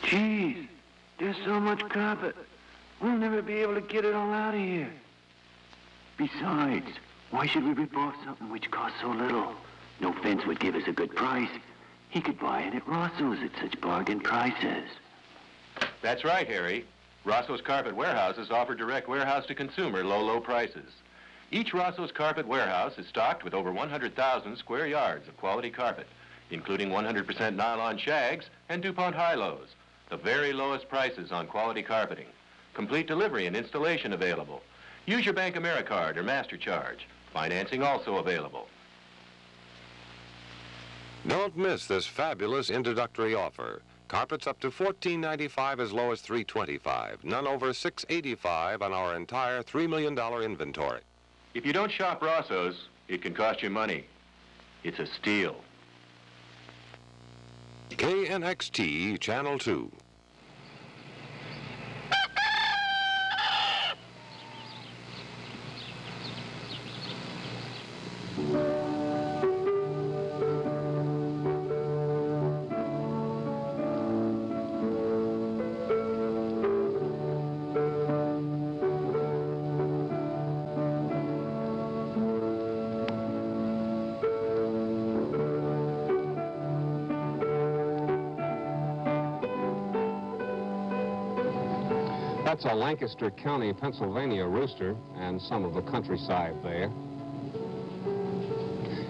Geez, there's so much carpet. We'll never be able to get it all out of here. Besides, why should we rip off something which costs so little? No fence would give us a good price. He could buy it at Rosso's at such bargain prices. That's right, Harry. Rosso's Carpet Warehouses offer direct warehouse-to-consumer low prices. Each Rosso's Carpet Warehouse is stocked with over 100,000 square yards of quality carpet, including 100% nylon shags and DuPont high-lows. The very lowest prices on quality carpeting. Complete delivery and installation available. Use your Bank AmeriCard or MasterCharge. Financing also available. Don't miss this fabulous introductory offer. Carpets up to $14.95 as low as $3.25. None over $6.85 on our entire $3 million inventory. If you don't shop Rosso's, it can cost you money. It's a steal. KNXT Channel 2. That's a Lancaster County, Pennsylvania rooster and some of the countryside there.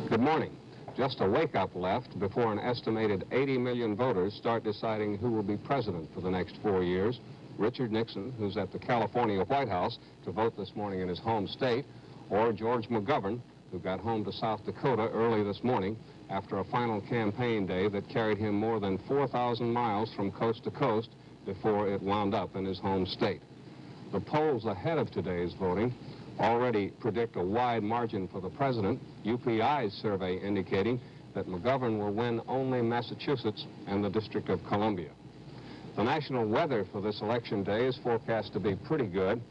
Good morning. Just a wake-up left before an estimated 80 million voters start deciding who will be president for the next 4 years. Richard Nixon, who's at the California White House to vote this morning in his home state, or George McGovern, who got home to South Dakota early this morning after a final campaign day that carried him more than 4,000 miles from coast to coast before it wound up in his home state. The polls ahead of today's voting already predict a wide margin for the president, UPI's survey indicating that McGovern will win only Massachusetts and the District of Columbia. The national weather for this election day is forecast to be pretty good.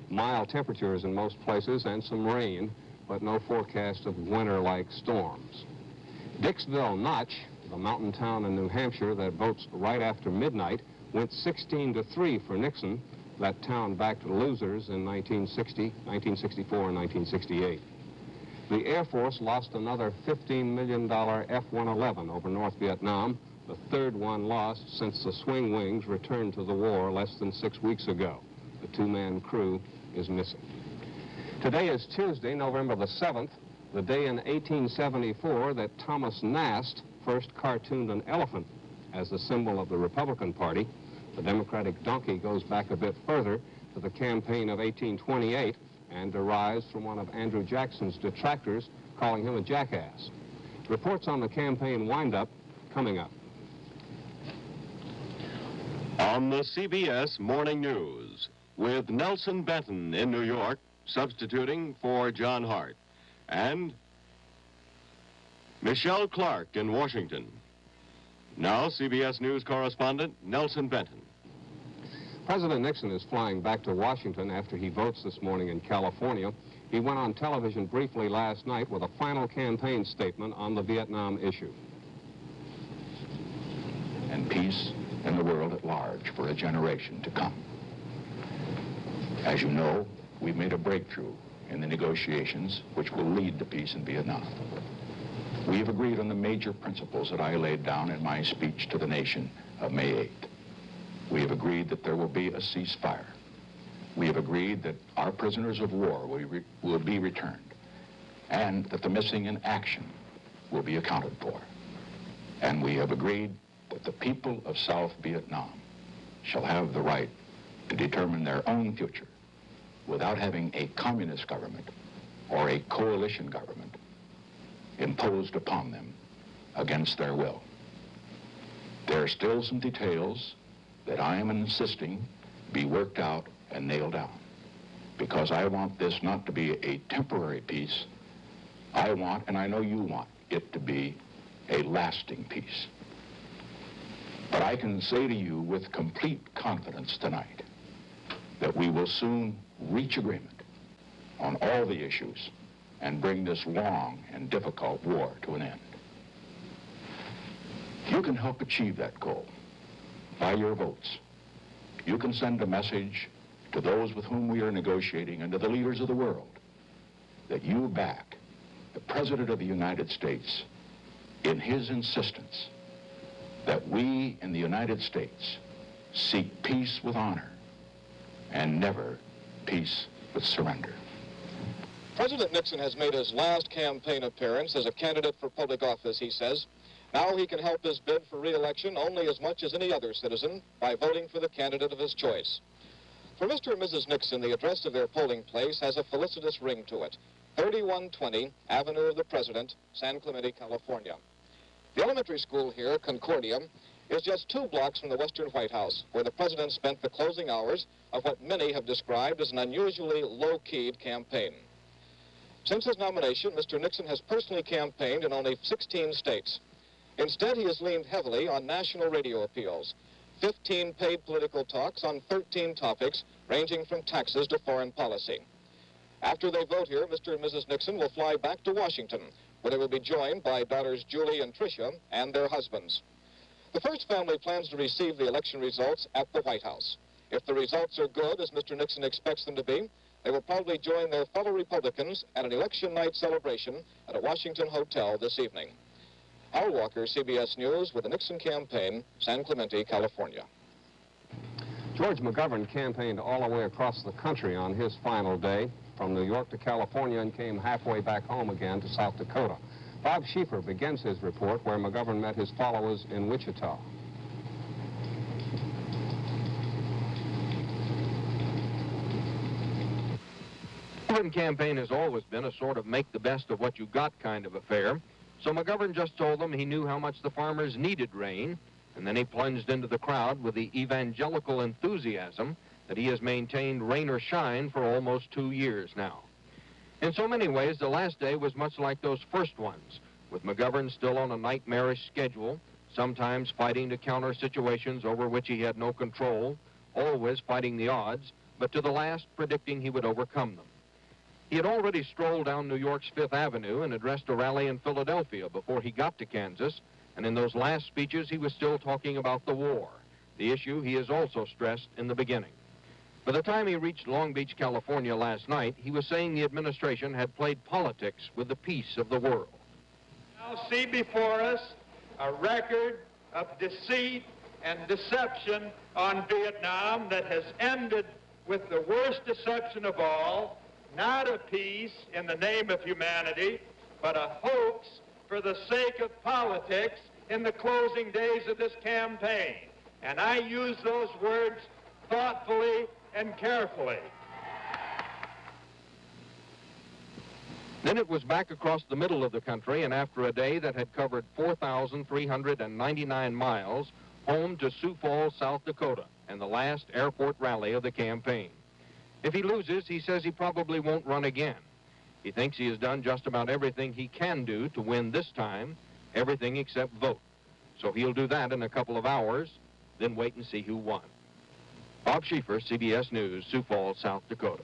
Mild temperatures in most places and some rain, but no forecast of winter-like storms. Dixville Notch, the mountain town in New Hampshire that votes right after midnight, went 16-3 for Nixon. That town backed losers in 1960, 1964, and 1968. The Air Force lost another $15 million F-111 over North Vietnam, the third one lost since the Swing Wings returned to the war less than 6 weeks ago. The two-man crew is missing. Today is Tuesday, November the 7th, the day in 1874 that Thomas Nast first cartooned an elephant as the symbol of the Republican Party. The Democratic donkey goes back a bit further to the campaign of 1828 and derives from one of Andrew Jackson's detractors calling him a jackass. Reports on the campaign wind-up coming up. On the CBS Morning News, with Nelson Benton in New York, substituting for John Hart, and Michelle Clark in Washington. Now, CBS News correspondent Nelson Benton. President Nixon is flying back to Washington after he votes this morning in California. He went on television briefly last night with a final campaign statement on the Vietnam issue. And peace in the world at large for a generation to come. As you know, we've made a breakthrough in the negotiations which will lead to peace in Vietnam. We have agreed on the major principles that I laid down in my speech to the nation of May 8th. We have agreed that there will be a ceasefire. We have agreed that our prisoners of war will be returned, and that the missing in action will be accounted for. And we have agreed that the people of South Vietnam shall have the right to determine their own future without having a communist government or a coalition government imposed upon them against their will. There are still some details that I am insisting be worked out and nailed down, because I want this not to be a temporary peace. I want, and I know you want, it to be a lasting peace. But I can say to you with complete confidence tonight that we will soon reach agreement on all the issues and bring this long and difficult war to an end. You can help achieve that goal. by your votes, you can send a message to those with whom we are negotiating and to the leaders of the world that you back the President of the United States in his insistence that we in the United States seek peace with honor and never peace with surrender. President Nixon has made his last campaign appearance as a candidate for public office, he says. Now he can help his bid for re-election only as much as any other citizen by voting for the candidate of his choice. For Mr. and Mrs. Nixon, the address of their polling place has a felicitous ring to it. 3120 Avenue of the President, San Clemente, California. The elementary school here, Concordia, is just 2 blocks from the Western White House, where the president spent the closing hours of what many have described as an unusually low-keyed campaign. Since his nomination, Mr. Nixon has personally campaigned in only 16 states. Instead, he has leaned heavily on national radio appeals, 15 paid political talks on 13 topics ranging from taxes to foreign policy. After they vote here, Mr. and Mrs. Nixon will fly back to Washington, where they will be joined by daughters Julie and Tricia and their husbands. The first family plans to receive the election results at the White House. If the results are good, as Mr. Nixon expects them to be, they will probably join their fellow Republicans at an election night celebration at a Washington hotel this evening. Hal Walker, CBS News, with the Nixon campaign, San Clemente, California. George McGovern campaigned all the way across the country on his final day, from New York to California, and came halfway back home again to South Dakota. Bob Schieffer begins his report where McGovern met his followers in Wichita. The McGovern campaign has always been a sort of make the best of what you got kind of affair. So McGovern just told them he knew how much the farmers needed rain, and then he plunged into the crowd with the evangelical enthusiasm that he has maintained rain or shine for almost 2 years now. In so many ways, the last day was much like those first ones, with McGovern still on a nightmarish schedule, sometimes fighting to counter situations over which he had no control, always fighting the odds, but to the last predicting he would overcome them. He had already strolled down New York's Fifth Avenue and addressed a rally in Philadelphia before he got to Kansas, and in those last speeches he was still talking about the war, the issue he has also stressed in the beginning. By the time he reached Long Beach, California last night, he was saying the administration had played politics with the peace of the world. Now see before us a record of deceit and deception on Vietnam that has ended with the worst deception of all, not a peace in the name of humanity, but a hoax for the sake of politics in the closing days of this campaign. And I use those words thoughtfully and carefully. Then it was back across the middle of the country, and after a day that had covered 4,399 miles, home to Sioux Falls, South Dakota, and the last airport rally of the campaign. If he loses, he says he probably won't run again. He thinks he has done just about everything he can do to win this time, everything except vote. So he'll do that in a couple of hours, then wait and see who won. Bob Schieffer, CBS News, Sioux Falls, South Dakota.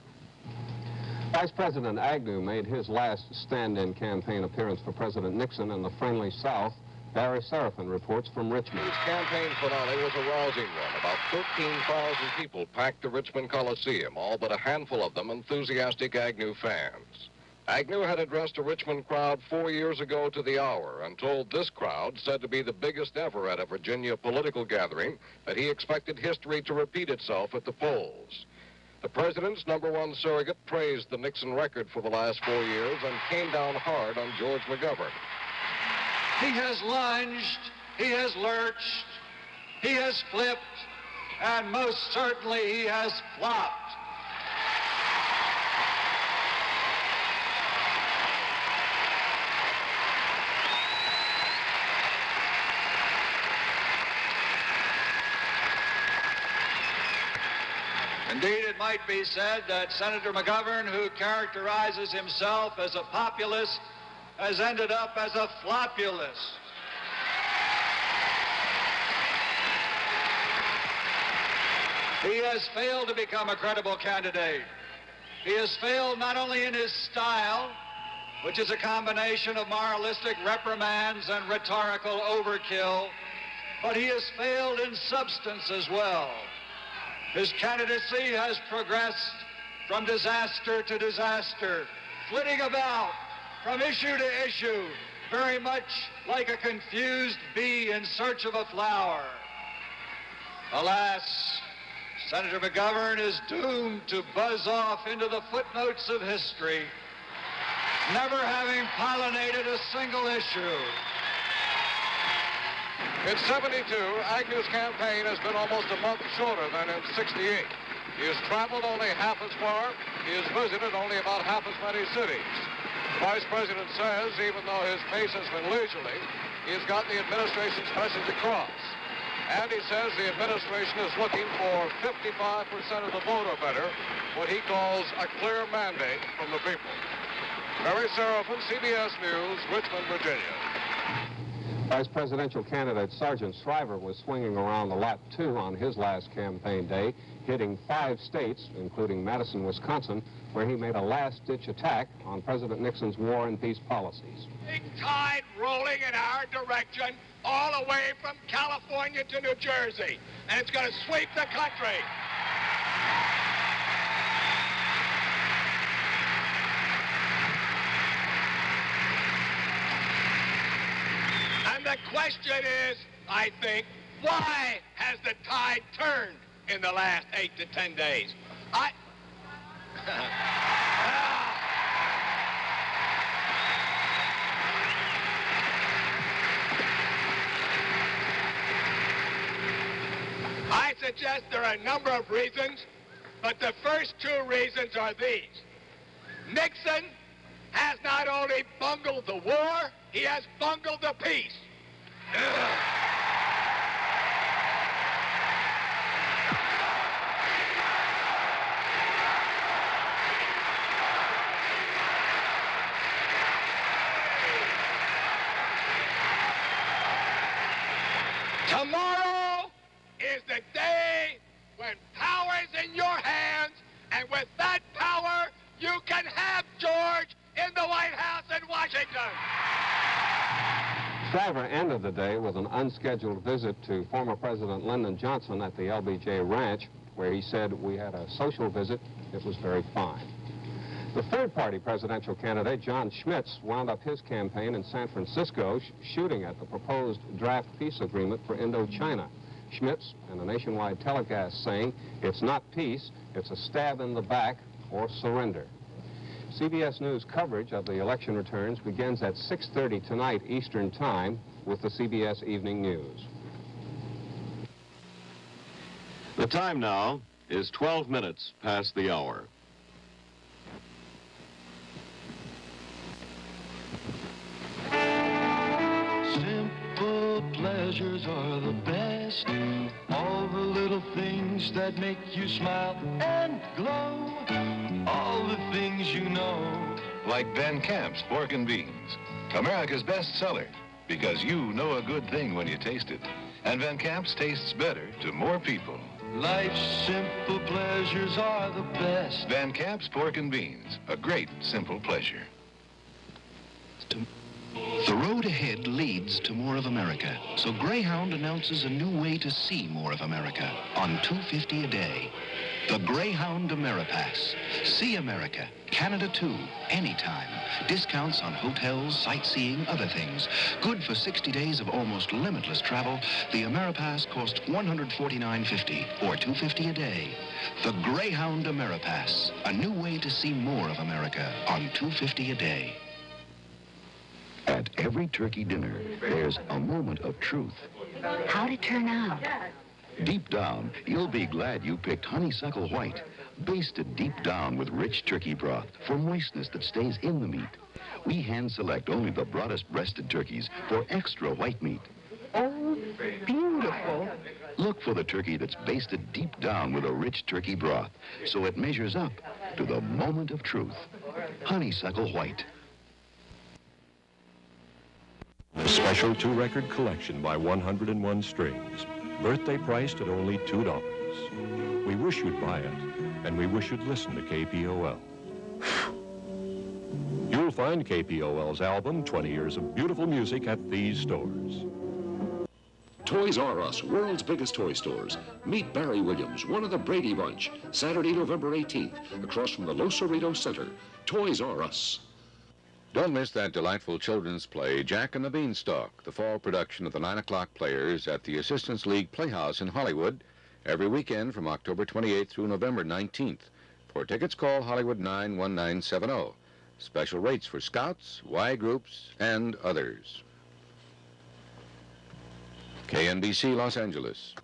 Vice President Agnew made his last stand-in campaign appearance for President Nixon in the friendly South. Barry Serafin reports from Richmond. His campaign finale was a rousing one. About 13,000 people packed the Richmond Coliseum, all but a handful of them enthusiastic Agnew fans. Agnew had addressed a Richmond crowd 4 years ago to the hour and told this crowd, said to be the biggest ever at a Virginia political gathering, that he expected history to repeat itself at the polls. The president's #1 surrogate praised the Nixon record for the last 4 years and came down hard on George McGovern. He has lunged, he has lurched, he has flipped, and most certainly he has flopped. Indeed, it might be said that Senator McGovern, who characterizes himself as a populist, has ended up as a flopulist. He has failed to become a credible candidate. He has failed not only in his style, which is a combination of moralistic reprimands and rhetorical overkill, but he has failed in substance as well. His candidacy has progressed from disaster to disaster, flitting about from issue to issue, very much like a confused bee in search of a flower. Alas, Senator McGovern is doomed to buzz off into the footnotes of history, never having pollinated a single issue. In 72, Agnew's campaign has been almost a month shorter than in 68. He has traveled only half as far. He has visited only about half as many cities. The Vice President says, even though his pace has been leisurely, he has gotten the administration's message across. And he says the administration is looking for 55% of the vote or better, what he calls a clear mandate from the people. Barry Seraphin, CBS News, Richmond, Virginia. Vice presidential candidate Sergeant Shriver was swinging around the lot 2 on his last campaign day, hitting 5 states, including Madison, Wisconsin, where he made a last-ditch attack on President Nixon's war and peace policies. Big tide rolling in our direction all the way from California to New Jersey, and it's going to sweep the country. And the question is, I think, why has the tide turned in the last 8 to 10 days? I suggest there are a number of reasons, but the first 2 reasons are these. Nixon has not only bungled the war, he has bungled the peace. Tomorrow is the day when power is in your hands, and with that power, you can have George in the White House in Washington. Shriver ended the day with an unscheduled visit to former President Lyndon Johnson at the LBJ Ranch, where he said, "We had a social visit. It was very fine." The third-party presidential candidate, John Schmitz, wound up his campaign in San Francisco shooting at the proposed draft peace agreement for Indochina. Schmitz, in a nationwide telecast, saying, "It's not peace, it's a stab in the back or surrender." CBS News coverage of the election returns begins at 6:30 tonight Eastern Time with the CBS Evening News. The time now is 12 minutes past the hour. Simple pleasures are the best. All the little things that make you smile and glow. All the things you know. Like Van Camp's Pork and Beans, America's best seller, because you know a good thing when you taste it. And Van Camp's tastes better to more people. Life's simple pleasures are the best. Van Camp's Pork and Beans, a great simple pleasure. The road ahead leads to more of America, so Greyhound announces a new way to see more of America on $2.50 a day. The Greyhound Ameripass. See America, Canada too, anytime. Discounts on hotels, sightseeing, other things. Good for 60 days of almost limitless travel. The Ameripass costs $149.50 or $2.50 a day. The Greyhound Ameripass. A new way to see more of America on $2.50 a day. At every turkey dinner, there's a moment of truth. How'd it turn out? Deep down, you'll be glad you picked Honeysuckle White, basted deep down with rich turkey broth for moistness that stays in the meat. We hand select only the broadest breasted turkeys for extra white meat. Oh, beautiful. Look for the turkey that's basted deep down with a rich turkey broth, so it measures up to the moment of truth. Honeysuckle White. A special 2-record collection by 101 Strings. Birthday priced at only $2. We wish you'd buy it, and we wish you'd listen to KPOL. You'll find KPOL's album, 20 Years of Beautiful Music, at these stores. Toys R Us, world's biggest toy stores. Meet Barry Williams, one of the Brady Bunch, Saturday, November 18th, across from the Los Cerritos Center. Toys R Us. Don't miss that delightful children's play, Jack and the Beanstalk, the fall production of the 9 o'clock Players at the Assistance League Playhouse in Hollywood, every weekend from October 28th through November 19th. For tickets, call Hollywood 91970. Special rates for Scouts, Y groups, and others. KNBC, Los Angeles.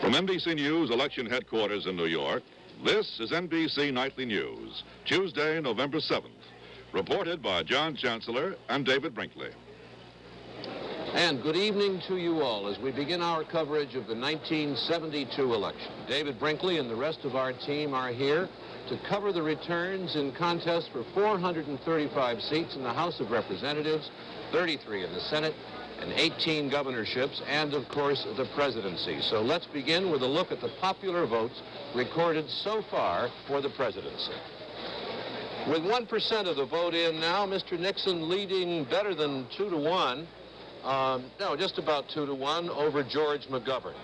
From NBC News election headquarters in New York, this is NBC Nightly News, Tuesday, November 7th. Reported by John Chancellor and David Brinkley. And good evening to you all as we begin our coverage of the 1972 election. David Brinkley and the rest of our team are here to cover the returns in contests for 435 seats in the House of Representatives, 33 in the Senate, and 18 governorships, and, of course, the presidency. So let's begin with a look at the popular votes recorded so far for the presidency. With 1% of the vote in now, Mr. Nixon leading better than 2-1. No, just about 2-1 over George McGovern.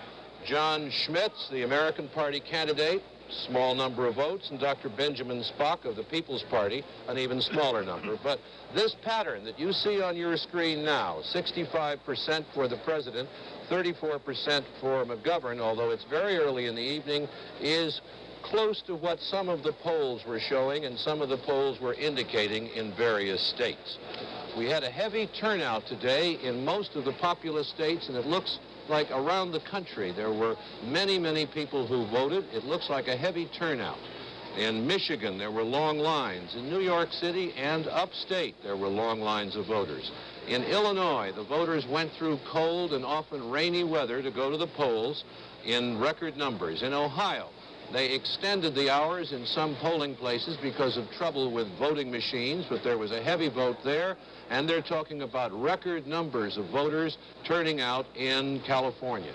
John Schmitz, the American Party candidate, small number of votes, and Dr. Benjamin Spock of the People's Party, an even smaller number. But this pattern that you see on your screen now, 65% for the president, 34% for McGovern, although it's very early in the evening, is close to what some of the polls were showing and some of the polls were indicating in various states. We had a heavy turnout today in most of the populous states, and it looks like around the country there were many, many people who voted. It looks like a heavy turnout. In Michigan, there were long lines. In New York City and upstate, there were long lines of voters. In Illinois, the voters went through cold and often rainy weather to go to the polls in record numbers. In Ohio, they extended the hours in some polling places because of trouble with voting machines, but there was a heavy vote there, and they're talking about record numbers of voters turning out in California.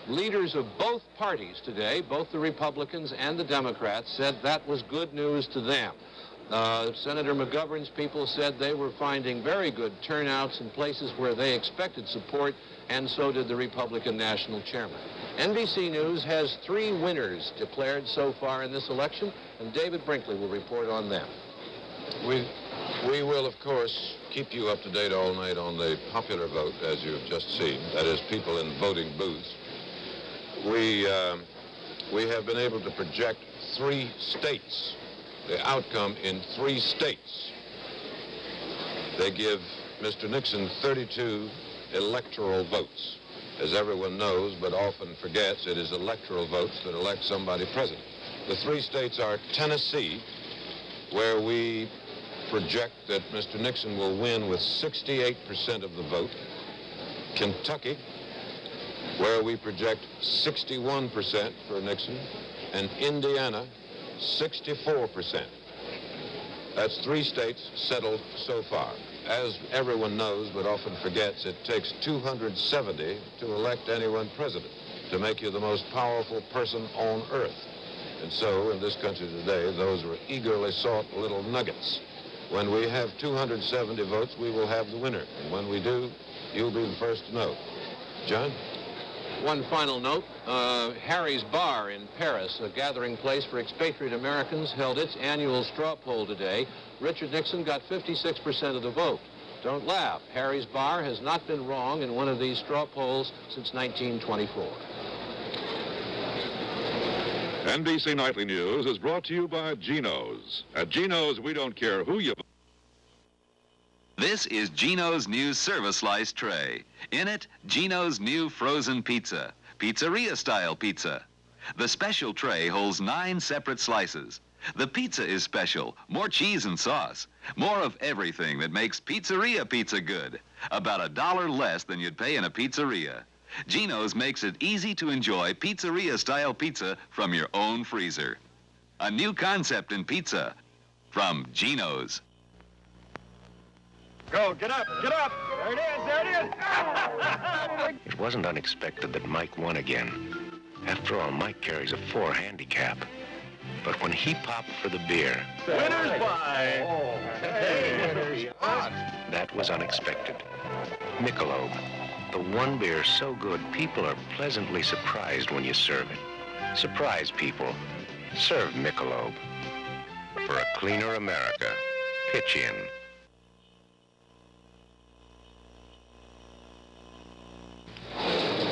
Leaders of both parties today, both the Republicans and the Democrats, said that was good news to them. Senator McGovern's people said they were finding very good turnouts in places where they expected support, and so did the Republican National Chairman. NBC News has 3 winners declared so far in this election, and David Brinkley will report on them. We will, of course, keep you up to date all night on the popular vote, as you've just seen. That is, people in voting booths. We have been able to project 3 states, the outcome in 3 states. They give Mr. Nixon 32 electoral votes. As everyone knows, but often forgets, it is electoral votes that elect somebody president. The 3 states are Tennessee, where we project that Mr. Nixon will win with 68% of the vote. Kentucky, where we project 61% for Nixon, and Indiana, 64%. That's 3 states settled so far. As everyone knows, but often forgets, it takes 270 to elect anyone president, to make you the most powerful person on earth. And so, in this country today, those were eagerly sought little nuggets. When we have 270 votes, we will have the winner. And when we do, you'll be the first to know. John? One final note, Harry's Bar in Paris, a gathering place for expatriate Americans, held its annual straw poll today. Richard Nixon got 56% of the vote. Don't laugh. Harry's Bar has not been wrong in one of these straw polls since 1924. NBC Nightly News is brought to you by Geno's. At Geno's, we don't care who you... This is Geno's new service slice tray. In it, Geno's new frozen pizza, pizzeria-style pizza. The special tray holds 9 separate slices. The pizza is special, more cheese and sauce, more of everything that makes pizzeria pizza good. About $1 less than you'd pay in a pizzeria. Geno's makes it easy to enjoy pizzeria-style pizza from your own freezer. A new concept in pizza from Geno's. Go, get up, get up! There it is, there it is! It wasn't unexpected that Mike won again. After all, Mike carries a 4 handicap. But when he popped for the beer... Winner's pie! That was unexpected. Michelob. The one beer so good, people are pleasantly surprised when you serve it. Surprise people. Serve Michelob. For a cleaner America, pitch in.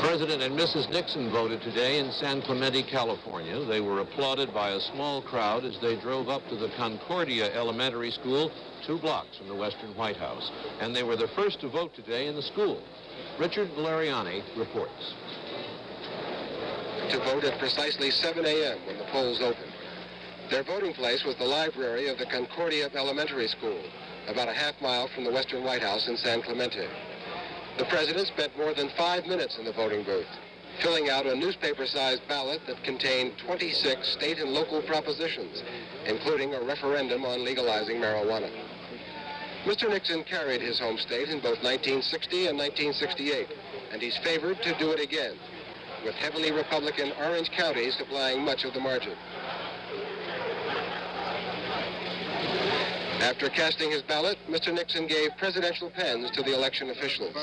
President and Mrs. Nixon voted today in San Clemente, California. They were applauded by a small crowd as they drove up to the Concordia Elementary School, 2 blocks from the Western White House. And they were the first to vote today in the school. Richard Valeriani reports. To vote at precisely 7 a.m. when the polls opened. Their voting place was the library of the Concordia Elementary School, about a half-mile from the Western White House in San Clemente. The president spent more than 5 minutes in the voting booth, filling out a newspaper-sized ballot that contained 26 state and local propositions, including a referendum on legalizing marijuana. Mr. Nixon carried his home state in both 1960 and 1968, and he's favored to do it again, with heavily Republican Orange County supplying much of the margin. After casting his ballot, Mr. Nixon gave presidential pens to the election officials.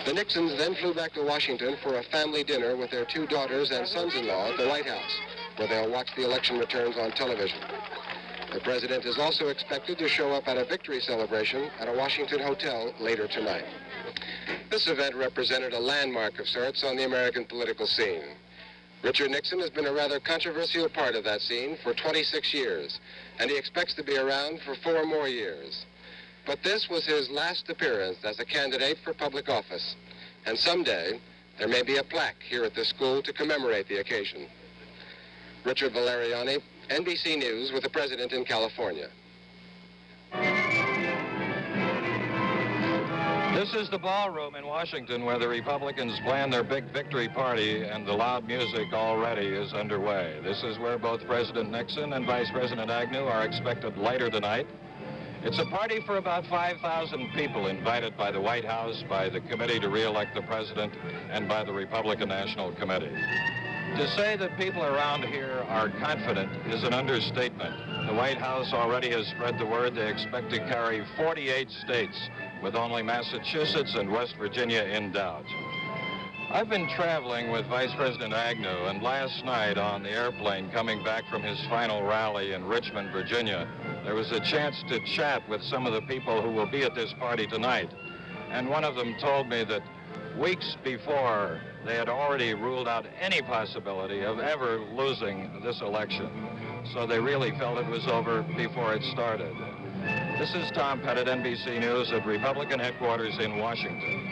The Nixons then flew back to Washington for a family dinner with their 2 daughters and sons-in-law at the White House, where they'll watch the election returns on television. The president is also expected to show up at a victory celebration at a Washington hotel later tonight. This event represented a landmark of sorts on the American political scene. Richard Nixon has been a rather controversial part of that scene for 26 years, and he expects to be around for 4 more years. But this was his last appearance as a candidate for public office, and someday there may be a plaque here at the school to commemorate the occasion. Richard Valeriani, NBC News, with the president in California. This is the ballroom in Washington where the Republicans plan their big victory party, and the loud music already is underway. This is where both President Nixon and Vice President Agnew are expected later tonight. It's a party for about 5,000 people invited by the White House, by the Committee to Re-elect the President, and by the Republican National Committee. To say that people around here are confident is an understatement. The White House already has spread the word they expect to carry 48 states, with only Massachusetts and West Virginia in doubt. I've been traveling with Vice President Agnew, and last night on the airplane coming back from his final rally in Richmond, Virginia, there was a chance to chat with some of the people who will be at this party tonight. And one of them told me that weeks before, they had already ruled out any possibility of ever losing this election. So they really felt it was over before it started. This is Tom Pettit, NBC News at Republican headquarters in Washington.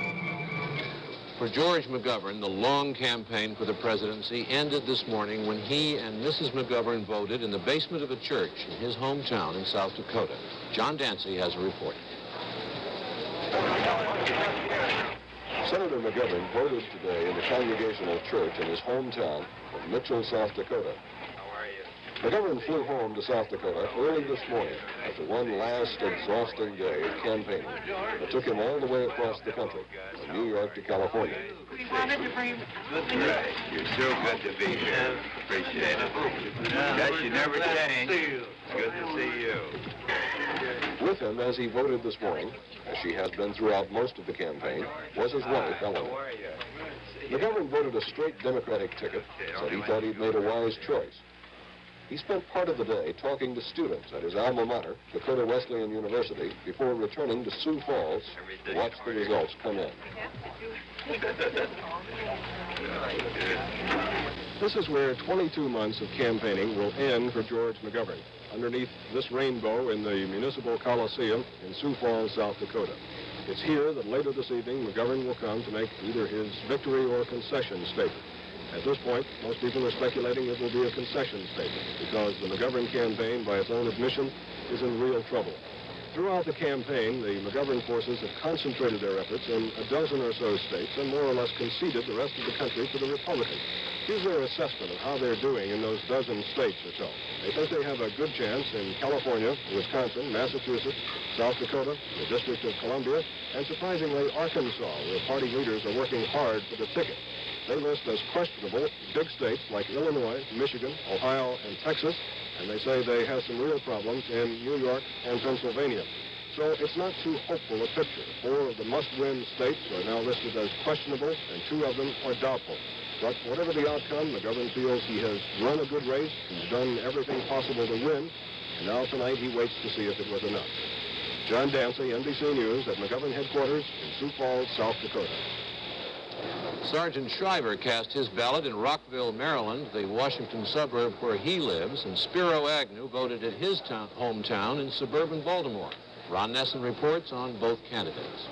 For George McGovern, the long campaign for the presidency ended this morning when he and Mrs. McGovern voted in the basement of a church in his hometown in South Dakota. John Dancy has a report. Senator McGovern voted today in the Congregational Church in his hometown of Mitchell, South Dakota. McGovern flew home to South Dakota early this morning after one last exhausting day of campaigning that took him all the way across the country, from New York to California. We wanted to bring... That's right. You're so good to be here. Appreciate it. Guess you never change. Good to see you. With him as he voted this morning, as she has been throughout most of the campaign, was his wife, Ellen. McGovern voted a straight Democratic ticket, said he thought he'd made a wise choice. He spent part of the day talking to students at his alma mater, Dakota Wesleyan University, before returning to Sioux Falls to watch the results come in. This is where 22 months of campaigning will end for George McGovern, underneath this rainbow in the Municipal Coliseum in Sioux Falls, South Dakota. It's here that later this evening McGovern will come to make either his victory or concession statement. At this point, most people are speculating it will be a concession statement because the McGovern campaign, by its own admission, is in real trouble. Throughout the campaign, the McGovern forces have concentrated their efforts in a dozen or so states and more or less conceded the rest of the country to the Republicans. Here's their assessment of how they're doing in those dozen states or so. They think they have a good chance in California, Wisconsin, Massachusetts, South Dakota, the District of Columbia, and surprisingly, Arkansas, where party leaders are working hard for the ticket. They list as questionable big states like Illinois, Michigan, Ohio, and Texas, and they say they have some real problems in New York and Pennsylvania. so it's not too hopeful a picture. 4 of the must-win states are now listed as questionable, and 2 of them are doubtful. But whatever the outcome, McGovern feels he has run a good race, he's done everything possible to win, and now tonight he waits to see if it was enough. John Dancy, NBC News, at McGovern headquarters in Sioux Falls, South Dakota. Sergeant Shriver cast his ballot in Rockville, Maryland, the Washington suburb where he lives, and Spiro Agnew voted at his hometown in suburban Baltimore. Ron Nessen reports on both candidates.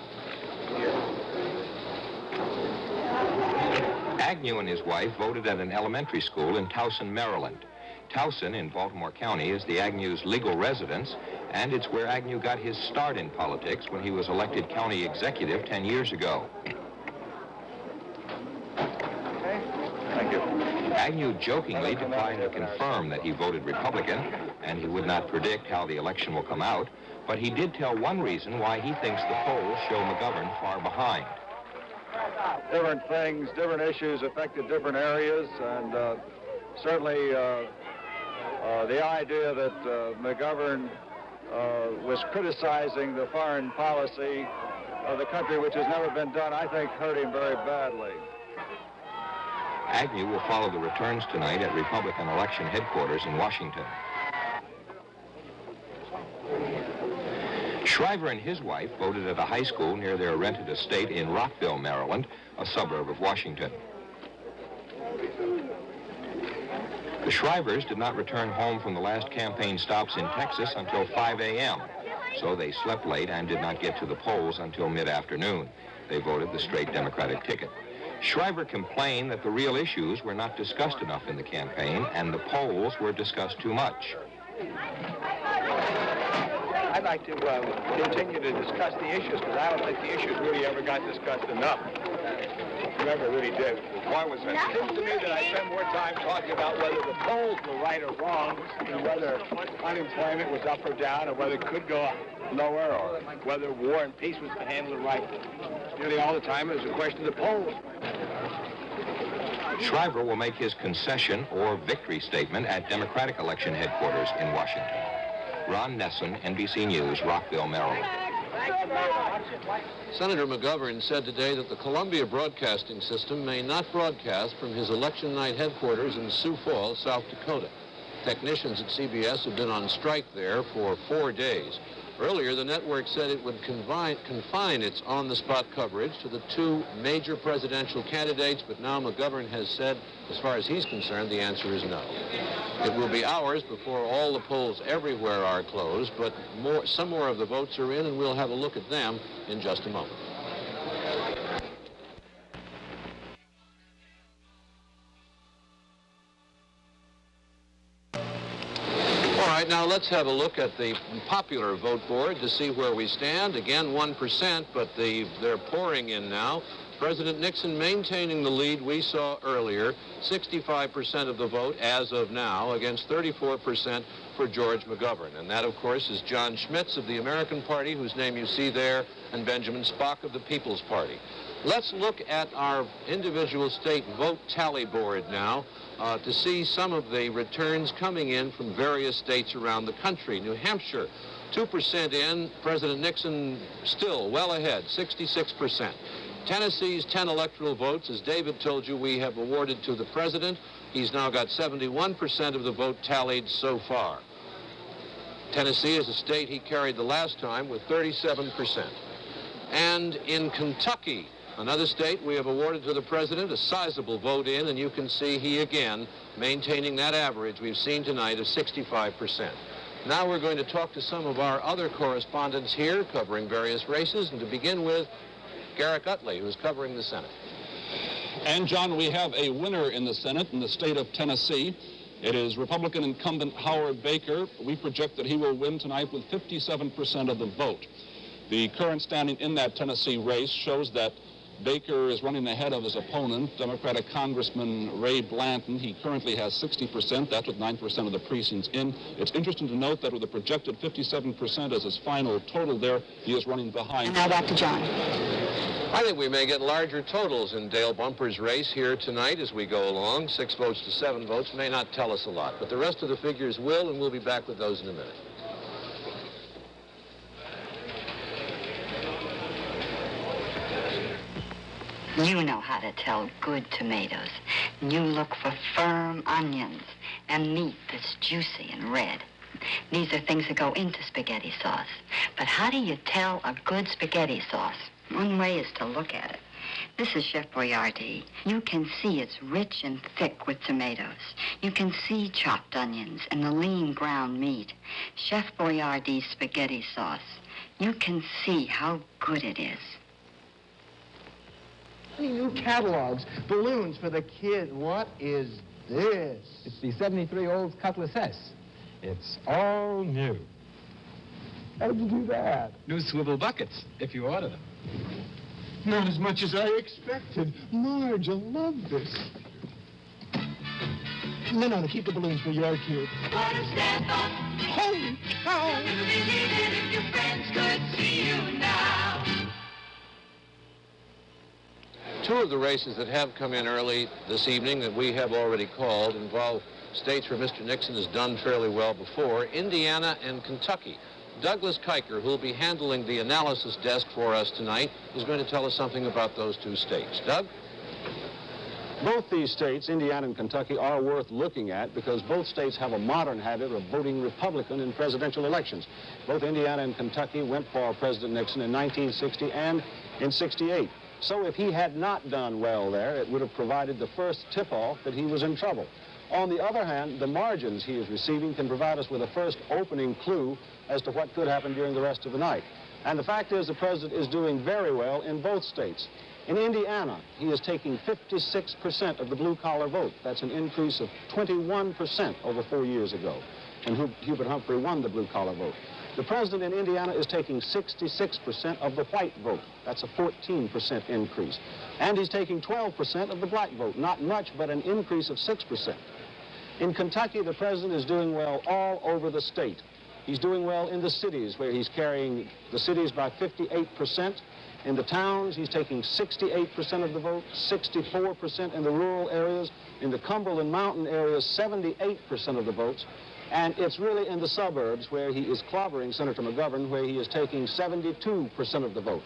Agnew and his wife voted at an elementary school in Towson, Maryland. Towson in Baltimore County is the Agnew's legal residence, and it's where Agnew got his start in politics when he was elected county executive 10 years ago. Agnew jokingly declined to confirm that he voted Republican, and he would not predict how the election will come out, but he did tell one reason why he thinks the polls show McGovern far behind. Different things, different issues affected different areas, and certainly the idea that McGovern was criticizing the foreign policy of the country, which has never been done, I think hurt him very badly. Agnew will follow the returns tonight at Republican election headquarters in Washington. Shriver and his wife voted at a high school near their rented estate in Rockville, Maryland, a suburb of Washington. The Shrivers did not return home from the last campaign stops in Texas until 5 a.m., so they slept late and did not get to the polls until mid-afternoon. They voted the straight Democratic ticket. Shriver complained that the real issues were not discussed enough in the campaign, and the polls were discussed too much. I'd like to continue to discuss the issues, because I don't think the issues really ever got discussed enough. Never really did. Why was that? It seems to me that I spend more time talking about whether the polls were right or wrong, and whether unemployment was up or down, or whether it could go lower, or whether war and peace was handled right. Nearly all the time it was a question of the polls. Shriver will make his concession or victory statement at Democratic election headquarters in Washington. Ron Nessen, NBC News, Rockville, Maryland. Senator McGovern said today that the Columbia Broadcasting System may not broadcast from his election night headquarters in Sioux Falls, South Dakota. Technicians at CBS have been on strike there for 4 days. Earlier, the network said it would confine its on-the-spot coverage to the 2 major presidential candidates, but now McGovern has said, as far as he's concerned, the answer is no. It will be hours before all the polls everywhere are closed, but some more of the votes are in, and we'll have a look at them in just a moment. All right, now let's have a look at the popular vote board to see where we stand. Again, 1%, but they're pouring in now. President Nixon maintaining the lead we saw earlier, 65% of the vote as of now against 34% for George McGovern. And that, of course, is John Schmitz of the American Party, whose name you see there, and Benjamin Spock of the People's Party. Let's look at our individual state vote tally board now to see some of the returns coming in from various states around the country. New Hampshire, 2% in. President Nixon still well ahead, 66%. Tennessee's 10 electoral votes, as David told you, we have awarded to the president. He's now got 71% of the vote tallied so far. Tennessee is a state he carried the last time with 37%. And in Kentucky, another state we have awarded to the president, a sizable vote in, and you can see he again maintaining that average we've seen tonight of 65%. Now we're going to talk to some of our other correspondents here covering various races, and to begin with, Garrick Utley, who's covering the Senate. And, John, we have a winner in the Senate in the state of Tennessee. It is Republican incumbent Howard Baker. We project that he will win tonight with 57% of the vote. The current standing in that Tennessee race shows that Baker is running ahead of his opponent, Democratic Congressman Ray Blanton. He currently has 60%. That's with 9% of the precincts in. It's interesting to note that with a projected 57% as his final total there, he is running behind. And now back to John. I think we may get larger totals in Dale Bumper's race here tonight as we go along. 6 votes to 7 votes may not tell us a lot, but the rest of the figures will, and we'll be back with those in a minute. You know how to tell good tomatoes. You look for firm onions and meat that's juicy and red. These are things that go into spaghetti sauce. But how do you tell a good spaghetti sauce? One way is to look at it. This is Chef Boyardee. You can see it's rich and thick with tomatoes. You can see chopped onions and the lean ground meat. Chef Boyardee's spaghetti sauce. You can see how good it is. New catalogs, balloons for the kid. What is this? It's the 73 Olds Cutlass S. It's all new. How'd you do that? New swivel buckets, if you order them. Not as much as I expected. Marge, I love this. No, keep the balloons for your kid. What a step up. Holy cow! You believe it if your friends could see you now. Two of the races that have come in early this evening that we have already called involve states where Mr. Nixon has done fairly well before, Indiana and Kentucky. Douglas Kiker, who will be handling the analysis desk for us tonight, is going to tell us something about those two states. Doug? Both these states, Indiana and Kentucky, are worth looking at because both states have a modern habit of voting Republican in presidential elections. Both Indiana and Kentucky went for President Nixon in 1960 and in 68. So if he had not done well there, it would have provided the first tip-off that he was in trouble. On the other hand, the margins he is receiving can provide us with a first opening clue as to what could happen during the rest of the night. And the fact is the president is doing very well in both states. In Indiana, he is taking 56% of the blue-collar vote. That's an increase of 21% over 4 years ago, when Hubert Humphrey won the blue-collar vote. The president in Indiana is taking 66% of the white vote. That's a 14% increase. And he's taking 12% of the black vote. Not much, but an increase of 6%. In Kentucky, the president is doing well all over the state. He's doing well in the cities, where he's carrying the cities by 58%. In the towns, he's taking 68% of the vote, 64% in the rural areas. In the Cumberland Mountain areas, 78% of the votes. And it's really in the suburbs where he is clobbering Senator McGovern, where he is taking 72% of the vote.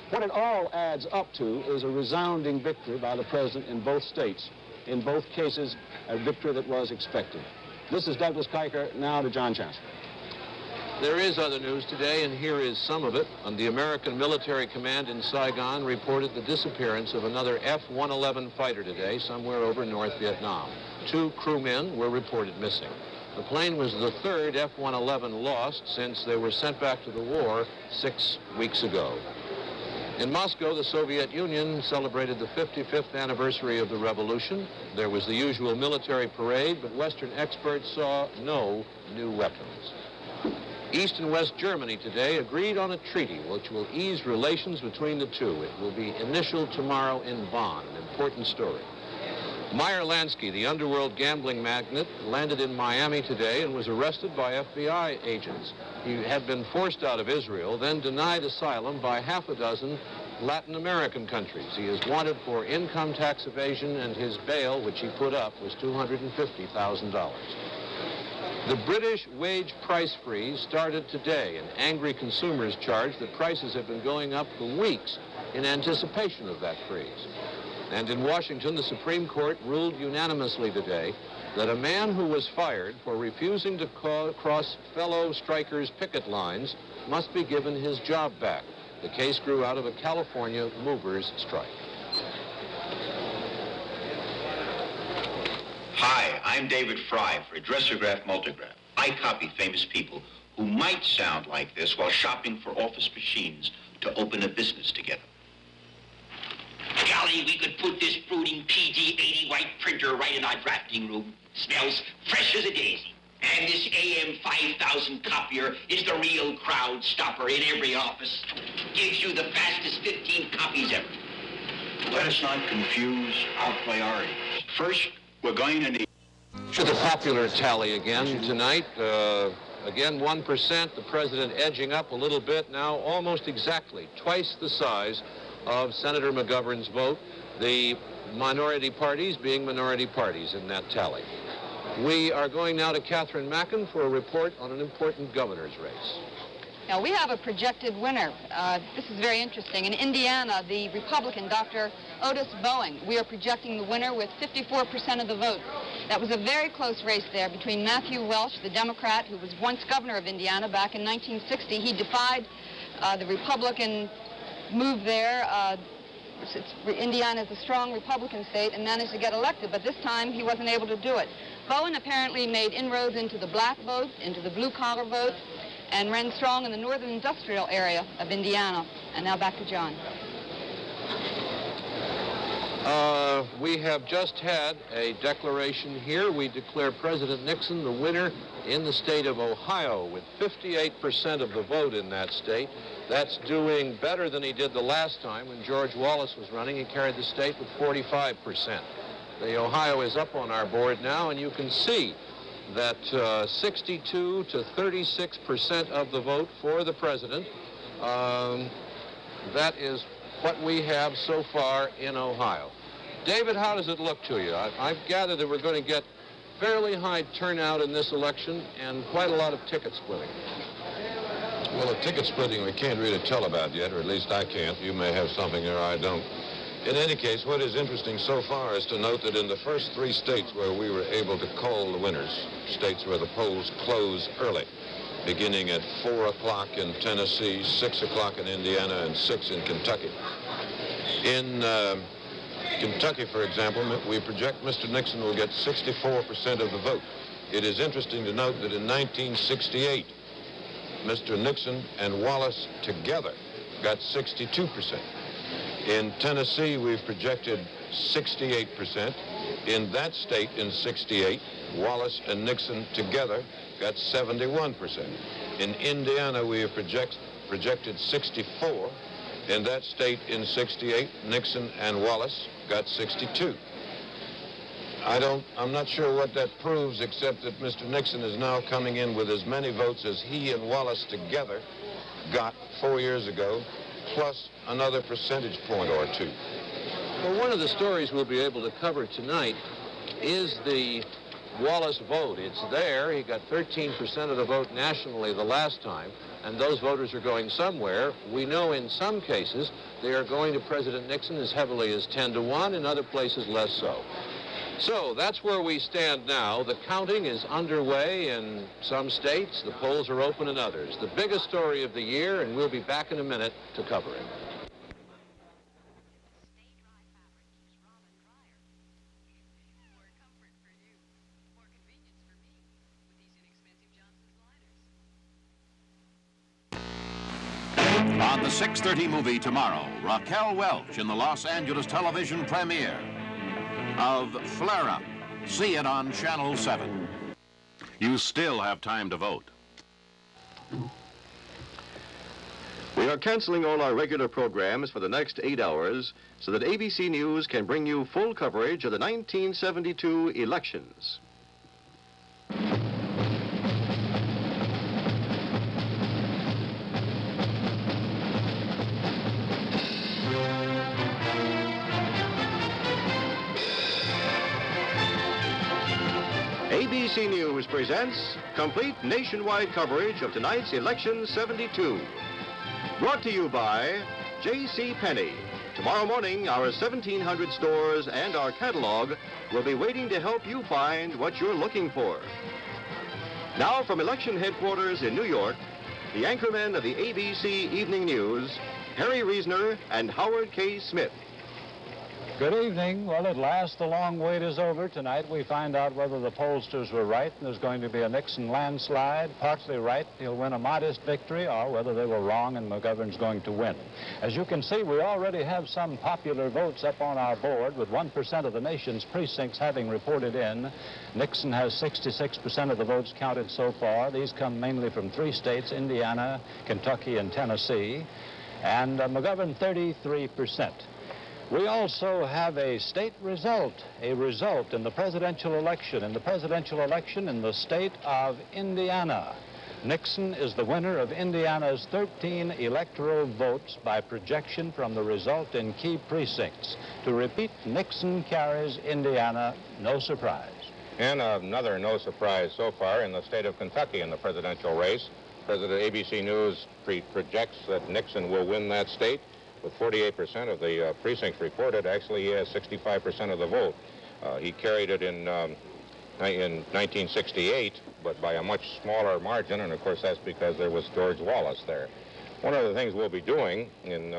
What it all adds up to is a resounding victory by the president in both states. In both cases, a victory that was expected. This is Douglas Kiker. Now to John Chancellor. There is other news today, and here is some of it. The American Military Command in Saigon reported the disappearance of another F-111 fighter today, somewhere over North Vietnam. 2 crewmen were reported missing. The plane was the third F-111 lost since they were sent back to the war 6 weeks ago. In Moscow, the Soviet Union celebrated the 55th anniversary of the revolution. There was the usual military parade, but Western experts saw no new weapons. East and West Germany today agreed on a treaty which will ease relations between the two. It will be initialed tomorrow in Bonn, an important story. Meyer Lansky, the underworld gambling magnate, landed in Miami today and was arrested by FBI agents. He had been forced out of Israel, then denied asylum by half a dozen Latin American countries. He is wanted for income tax evasion, and his bail, which he put up, was $250,000. The British wage price freeze started today, and angry consumers charge that prices have been going up for weeks in anticipation of that freeze. And in Washington, the Supreme Court ruled unanimously today that a man who was fired for refusing to cross fellow strikers' picket lines must be given his job back. The case grew out of a California movers' strike. Hi, I'm David Fry for Dressergraph Multigraph. I copy famous people who might sound like this while shopping for office machines to open a business together. Golly, we could put this brooding PG-80 white printer right in our drafting room. Smells fresh as a daisy. And this AM 5000 copier is the real crowd stopper in every office. Gives you the fastest 15 copies ever. Let us not confuse our priorities. First, we're going to need... To the popular tally again tonight. Again, 1%. The president edging up a little bit now, almost exactly twice the size of Senator McGovern's vote, the minority parties being minority parties in that tally. We are going now to Catherine Mackin for a report on an important governor's race. Now, we have a projected winner. This is very interesting. In Indiana, the Republican, Dr. Otis Boeing, we are projecting the winner with 54% of the vote. That was a very close race there between Matthew Welch, the Democrat, who was once governor of Indiana back in 1960. He defied the Republican move there. Indiana is a strong Republican state and managed to get elected, but this time he wasn't able to do it. Bowen apparently made inroads into the black vote, into the blue-collar vote, and ran strong in the northern industrial area of Indiana. And now back to John. We have just had a declaration here. We declare President Nixon the winner in the state of Ohio with 58% of the vote in that state. That's doing better than he did the last time when George Wallace was running. He carried the state with 45%. The Ohio is up on our board now, and you can see that 62 to 36% of the vote for the president. That is what we have so far in Ohio. David, how does it look to you? I've gathered that we're going to get fairly high turnout in this election and quite a lot of ticket splitting. Well, the ticket splitting we can't really tell about yet, or at least I can't. You may have something there I don't. In any case, what is interesting so far is to note that in the first 3 states where we were able to call the winners, states where the polls close early, beginning at 4 o'clock in Tennessee, 6 o'clock in Indiana, and 6 in Kentucky. In Kentucky, for example, we project Mr. Nixon will get 64% of the vote. It is interesting to note that in 1968, Mr. Nixon and Wallace together got 62%. In Tennessee, we've projected 68%. In that state, in 68, Wallace and Nixon together got 71%. In Indiana, we have projected 64. In that state, in 68, Nixon and Wallace got 62. I'm not sure what that proves, except that Mr. Nixon is now coming in with as many votes as he and Wallace together got 4 years ago, plus another percentage point or 2. Well, one of the stories we'll be able to cover tonight is the Wallace vote. It's there. He got 13% of the vote nationally the last time, and those voters are going somewhere. We know in some cases they are going to President Nixon as heavily as 10 to 1, in other places less so. So that's where we stand now. The counting is underway in some states. The polls are open in others. The biggest story of the year, and we'll be back in a minute to cover it. On the 6:30 movie tomorrow, Raquel Welch in the Los Angeles television premiere of Flare Up. See it on Channel 7. You still have time to vote. We are canceling all our regular programs for the next 8 hours so that ABC News can bring you full coverage of the 1972 elections. ABC News presents complete nationwide coverage of tonight's Election 72. Brought to you by J.C. Penney. Tomorrow morning, our 1,700 stores and our catalog will be waiting to help you find what you're looking for. Now, from election headquarters in New York, the anchormen of the ABC Evening News, Harry Reasoner and Howard K. Smith. Good evening. Well, at last, the long wait is over. Tonight, we find out whether the pollsters were right and there's going to be a Nixon landslide. Partly right, he'll win a modest victory, or whether they were wrong and McGovern's going to win. As you can see, we already have some popular votes up on our board, with 1% of the nation's precincts having reported in. Nixon has 66% of the votes counted so far. These come mainly from 3 states, Indiana, Kentucky, and Tennessee. And McGovern, 33%. We also have a state result, in the presidential election. In the presidential election in the state of Indiana, Nixon is the winner of Indiana's 13 electoral votes by projection from the result in key precincts. To repeat, Nixon carries Indiana, no surprise. And another no surprise so far in the state of Kentucky in the presidential race. President ABC News projects that Nixon will win that state. With 48% of the precincts reported, actually he has 65% of the vote. He carried it in 1968, but by a much smaller margin, and of course that's because there was George Wallace there. One of the things we'll be doing in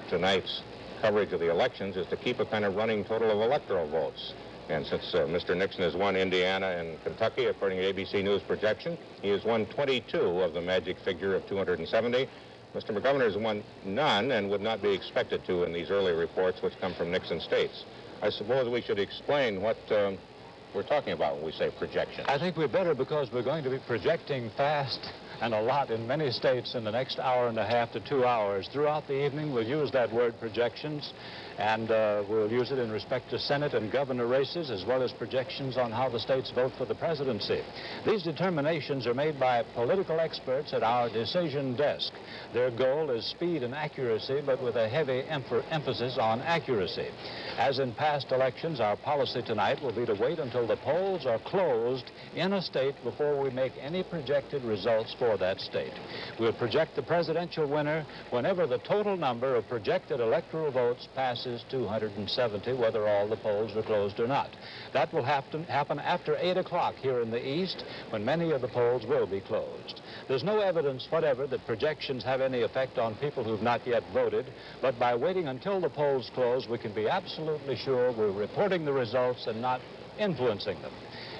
tonight's coverage of the elections is to keep a kind of running total of electoral votes. And since Mr. Nixon has won Indiana and Kentucky, according to ABC News projection, he has won 22 of the magic figure of 270. Mr. McGovern has won none and would not be expected to in these early reports which come from Nixon states. I suppose we should explain what we're talking about when we say projection. I think we better, because we're going to be projecting fast and a lot in many states in the next hour and a half to 2 hours. Throughout the evening, we'll use that word projections, and we'll use it in respect to Senate and governor races, as well as projections on how the states vote for the presidency. These determinations are made by political experts at our decision desk. Their goal is speed and accuracy, but with a heavy emphasis on accuracy. As in past elections, our policy tonight will be to wait until the polls are closed in a state before we make any projected results for that state. We'll project the presidential winner whenever the total number of projected electoral votes passes 270, whether all the polls are closed or not. That will happen after 8 o'clock here in the East, when many of the polls will be closed. There's no evidence whatever that projections have any effect on people who've not yet voted, but by waiting until the polls close, we can be absolutely sure we're reporting the results and not influencing them.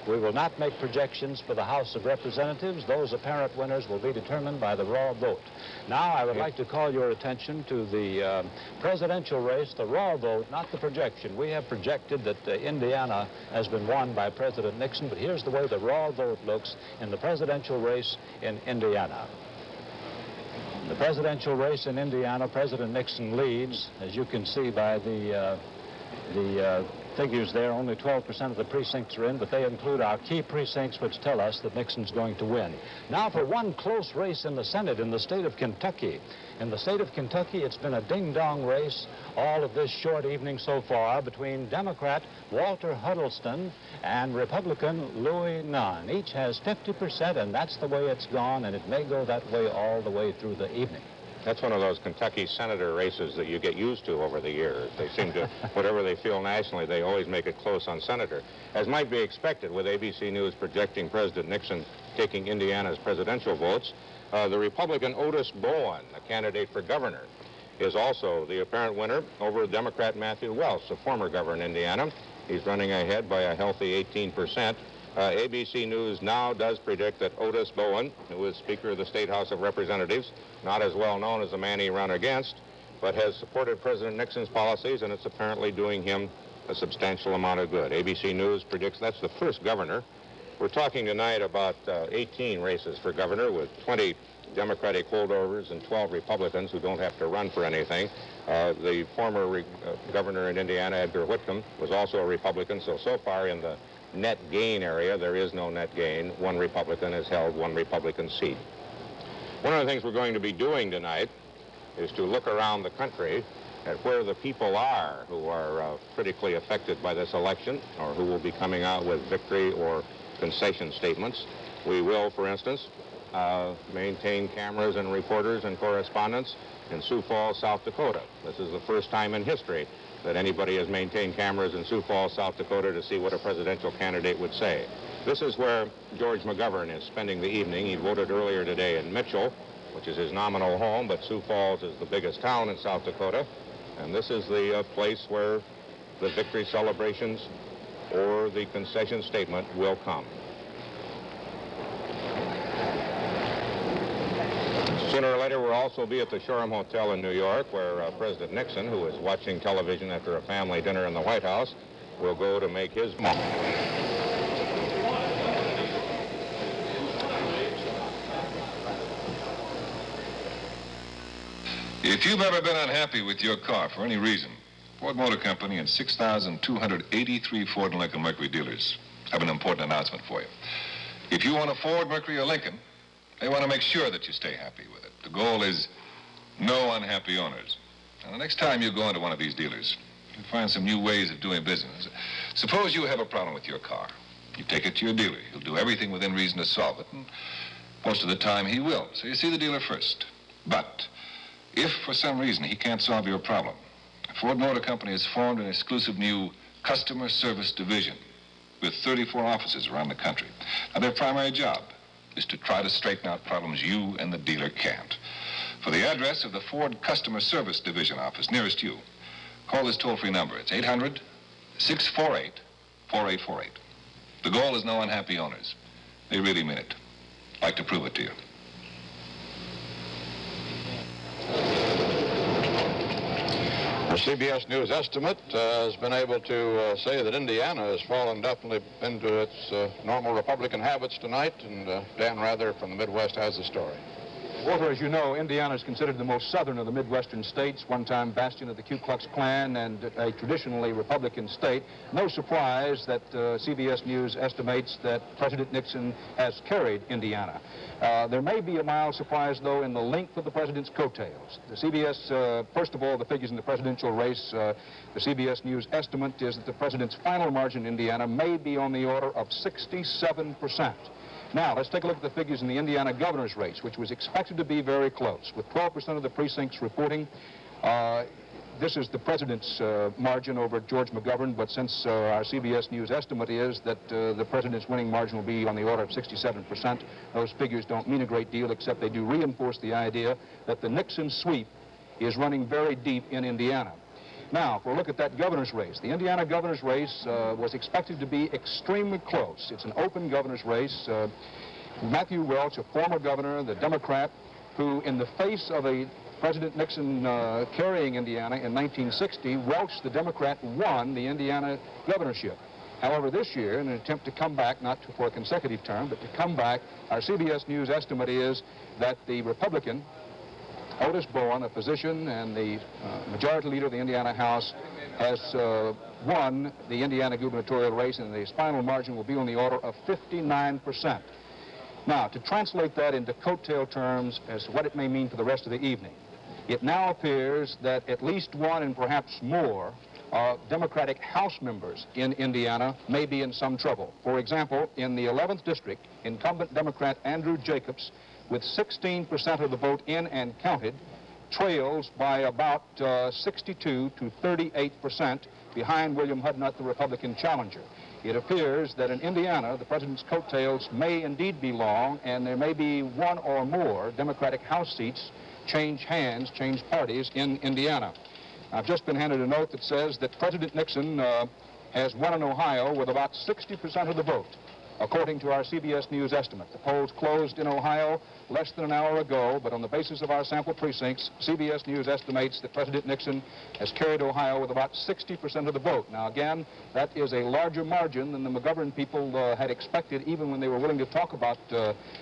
We will not make projections for the House of Representatives. Those apparent winners will be determined by the raw vote. Now, I would like to call your attention to the presidential race, the raw vote, not the projection. We have projected that Indiana has been won by President Nixon, but here's the way the raw vote looks in the presidential race in Indiana. The presidential race in Indiana, President Nixon leads, as you can see by the figures there. Only 12% of the precincts are in, but they include our key precincts, which tell us that Nixon's going to win. Now for one close race in the Senate in the state of Kentucky. In the state of Kentucky, it's been a ding-dong race all of this short evening so far between Democrat Walter Huddleston and Republican Louis Nunn. Each has 50%, and that's the way it's gone, and it may go that way all the way through the evening. That's one of those Kentucky senator races that you get used to over the years. They seem to, whatever they feel nationally, they always make it close on senator. As might be expected, with ABC News projecting President Nixon taking Indiana's presidential votes, the Republican Otis Bowen, a candidate for governor, is also the apparent winner over Democrat Matthew Welch, a former governor in Indiana. He's running ahead by a healthy 18%. ABC News now does predict that Otis Bowen, who is Speaker of the State House of Representatives, not as well known as the man he ran against, but has supported President Nixon's policies, and it's apparently doing him a substantial amount of good. ABC News predicts that's the first governor. We're talking tonight about 18 races for governor, with 20 Democratic holdovers and 12 Republicans who don't have to run for anything. The former governor in Indiana, Edgar Whitcomb, was also a Republican, so far in the net gain area, there is no net gain. One Republican has held one Republican seat. One of the things we're going to be doing tonight is to look around the country at where the people are who are critically affected by this election, or who will be coming out with victory or concession statements. We will, for instance, maintain cameras and reporters and correspondents in Sioux Falls, South Dakota. This is the first time in history that anybody has maintained cameras in Sioux Falls, South Dakota to see what a presidential candidate would say. This is where George McGovern is spending the evening. He voted earlier today in Mitchell, which is his nominal home, but Sioux Falls is the biggest town in South Dakota, and this is the place where the victory celebrations or the concession statement will come. Sooner or later, we'll also be at the Shoreham Hotel in New York, where President Nixon, who is watching television after a family dinner in the White House, will go to make his mark. If you've ever been unhappy with your car for any reason, Ford Motor Company and 6,283 Ford and Lincoln Mercury dealers have an important announcement for you. If you want a Ford, Mercury, or Lincoln, they want to make sure that you stay happy with it. The goal is no unhappy owners. Now, the next time you go into one of these dealers, you'll find some new ways of doing business. Suppose you have a problem with your car. You take it to your dealer. He'll do everything within reason to solve it. And Most of the time he will, so you see the dealer first. But if for some reason he can't solve your problem, Ford Motor Company has formed an exclusive new customer service division with 34 offices around the country. Now, their primary job is to try to straighten out problems you and the dealer can't. For the address of the Ford Customer Service Division office nearest you, call this toll-free number. It's 800-648-4848. The goal is no unhappy owners. They really mean it. I'd like to prove it to you. The CBS News estimate has been able to say that Indiana has fallen definitely into its normal Republican habits tonight, and Dan Rather from the Midwest has the story. Walter, as you know, Indiana is considered the most southern of the Midwestern states, one-time bastion of the Ku Klux Klan and a traditionally Republican state. No surprise that CBS News estimates that President Nixon has carried Indiana. There may be a mild surprise, though, in the length of the president's coattails. The CBS, first of all, the figures in the presidential race, the CBS News estimate is that the president's final margin in Indiana may be on the order of 67%. Now, let's take a look at the figures in the Indiana governor's race, which was expected to be very close, with 12% of the precincts reporting. This is the president's margin over George McGovern, but since our CBS News estimate is that the president's winning margin will be on the order of 67%, those figures don't mean a great deal, except they do reinforce the idea that the Nixon sweep is running very deep in Indiana. Now, if we'll look at that governor's race, the Indiana governor's race was expected to be extremely close. It's an open governor's race. Matthew Welch, a former governor, the Democrat, who in the face of a President Nixon carrying Indiana in 1960, Welch, the Democrat, won the Indiana governorship. However, this year, in an attempt to come back, not for a consecutive term, but to come back, our CBS News estimate is that the Republican, Otis Bowen, a physician and the majority leader of the Indiana House, has won the Indiana gubernatorial race, and the final margin will be on the order of 59%. Now, to translate that into coattail terms as to what it may mean for the rest of the evening, it now appears that at least one and perhaps more Democratic House members in Indiana may be in some trouble. For example, in the 11th District, incumbent Democrat Andrew Jacobs, with 16% of the vote in and counted, trails by about 62 to 38% behind William Hudnut, the Republican challenger. It appears that in Indiana, the president's coattails may indeed be long, and there may be one or more Democratic House seats change hands, change parties in Indiana. I've just been handed a note that says that President Nixon has won in Ohio with about 60% of the vote, according to our CBS News estimate. The polls closed in Ohio less than an hour ago, but on the basis of our sample precincts, CBS News estimates that President Nixon has carried Ohio with about 60% of the vote. Now, again, that is a larger margin than the McGovern people had expected, even when they were willing to talk about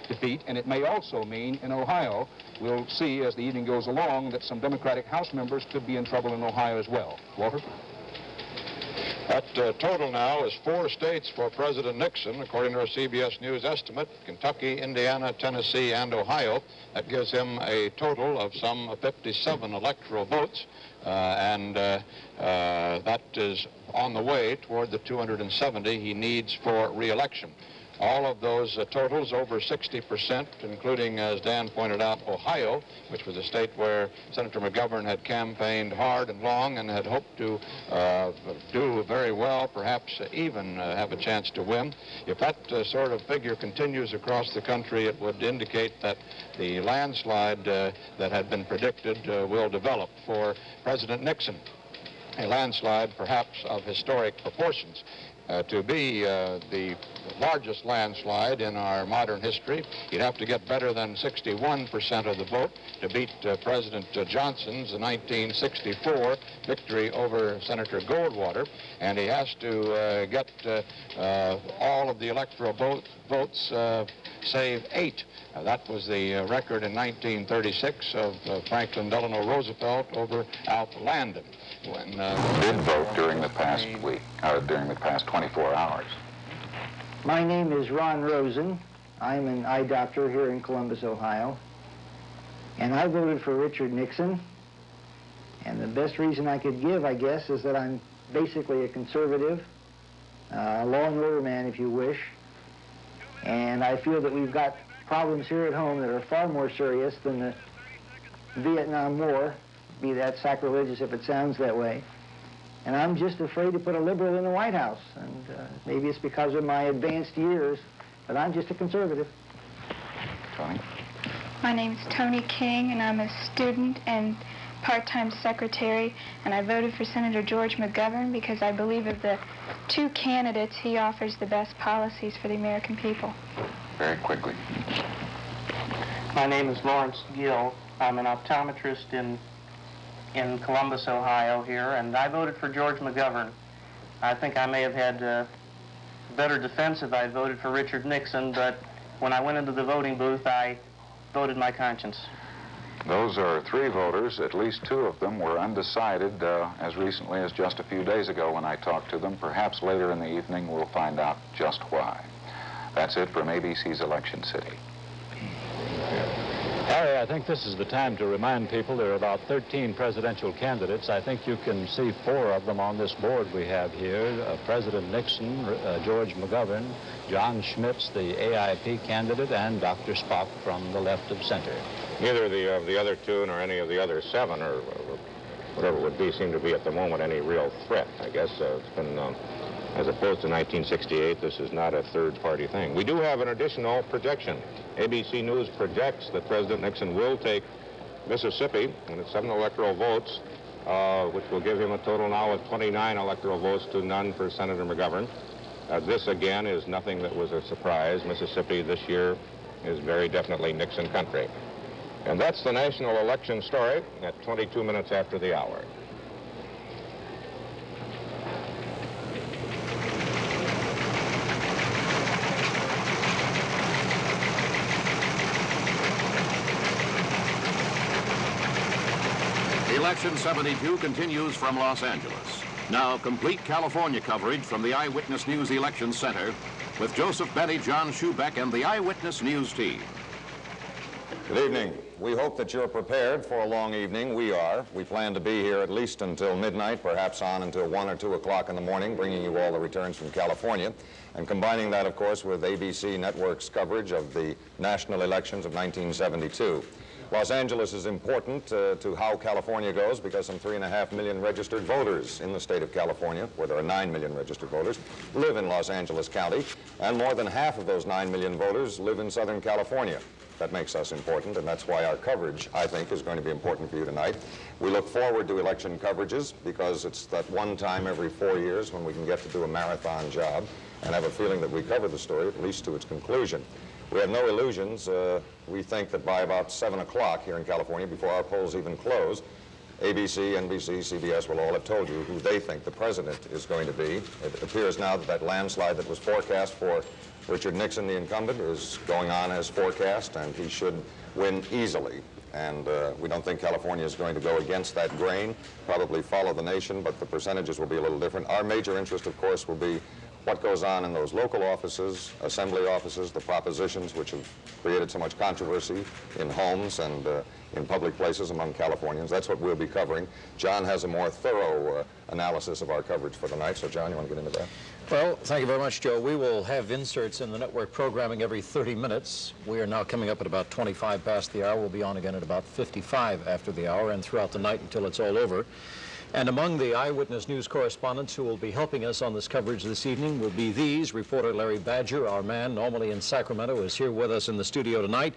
defeat, and it may also mean in Ohio, we'll see as the evening goes along, that some Democratic House members could be in trouble in Ohio as well. Walter? That total now is 4 states for President Nixon, according to our CBS News estimate: Kentucky, Indiana, Tennessee, and Ohio. That gives him a total of some 57 electoral votes, and that is on the way toward the 270 he needs for re-election. All of those totals over 60%, including, as Dan pointed out, Ohio, which was a state where Senator McGovern had campaigned hard and long and had hoped to do very well, perhaps even have a chance to win. If that sort of figure continues across the country, it would indicate that the landslide that had been predicted will develop for President Nixon. A landslide perhaps of historic proportions. To be the largest landslide in our modern history, you'd have to get better than 61% of the vote to beat President Johnson's 1964 victory over Senator Goldwater, and he has to get all of the electoral votes save 8. That was the record in 1936 of Franklin Delano Roosevelt over Alf Landon. When did vote during the past week, or during the past 24 hours? My name is Ron Rosen. I'm an eye doctor here in Columbus, Ohio. And I voted for Richard Nixon. And the best reason I could give, I guess, is that I'm basically a conservative, a law and order man, if you wish. And I feel that we've got problems here at home that are far more serious than the Vietnam War, be that sacrilegious if it sounds that way. And I'm just afraid to put a liberal in the White House. And maybe it's because of my advanced years, but I'm just a conservative. Tony? My name's Tony King, and I'm a student and part-time secretary, and I voted for Senator George McGovern because I believe of the two candidates, he offers the best policies for the American people. Very quickly. My name is Lawrence Gill. I'm an optometrist in Columbus, Ohio here, and I voted for George McGovern. I think I may have had better defense if I had voted for Richard Nixon, but when I went into the voting booth, I voted my conscience. Those are three voters. At least two of them were undecided as recently as just a few days ago when I talked to them. Perhaps later in the evening we'll find out just why. That's it from ABC's Election City. Harry, I think this is the time to remind people there are about 13 presidential candidates. I think you can see 4 of them on this board we have here. President Nixon, George McGovern, John Schmitz, the AIP candidate, and Dr. Spock from the left of center. Neither of the other two nor any of the other 7 or whatever it would be seem to be at the moment any real threat. I guess it's been, as opposed to 1968, this is not a third-party thing. We do have an additional projection. ABC News projects that President Nixon will take Mississippi, and it's 7 electoral votes, which will give him a total now of 29 electoral votes to none for Senator McGovern. This, again, is nothing that was a surprise. Mississippi this year is very definitely Nixon country. And that's the national election story at 22 minutes after the hour. Election 72 continues from Los Angeles. Now, complete California coverage from the Eyewitness News Election Center with Joseph Benny, John Schubeck, and the Eyewitness News team. Good evening. We hope that you're prepared for a long evening. We are. We plan to be here at least until midnight, perhaps on until 1 or 2 o'clock in the morning, bringing you all the returns from California, and combining that, of course, with ABC Network's coverage of the national elections of 1972. Los Angeles is important to how California goes because some 3.5 million registered voters in the state of California, where there are 9 million registered voters, live in Los Angeles County, and more than half of those 9 million voters live in Southern California. That makes us important, and that's why our coverage, I think, is going to be important for you tonight. We look forward to election coverages because it's that one time every 4 years when we can get to do a marathon job and have a feeling that we cover the story, at least to its conclusion. We have no illusions. We think that by about 7 o'clock here in California, before our polls even close, ABC, NBC, CBS will all have told you who they think the president is going to be. It appears now that that landslide that was forecast for Richard Nixon, the incumbent, is going on as forecast, and he should win easily. And we don't think California is going to go against that grain, probably follow the nation, but the percentages will be a little different. Our major interest, of course, will be what goes on in those local offices, assembly offices, the propositions which have created so much controversy in homes and in public places among Californians. That's what we'll be covering. John has a more thorough analysis of our coverage for the night. So, John, you want to get into that? Well, thank you very much, Joe. We will have inserts in the network programming every 30 minutes. We are now coming up at about 25 past the hour. We'll be on again at about 55 after the hour and throughout the night until it's all over. And among the Eyewitness News correspondents who will be helping us on this coverage this evening will be these. Reporter Larry Badger, our man normally in Sacramento, is here with us in the studio tonight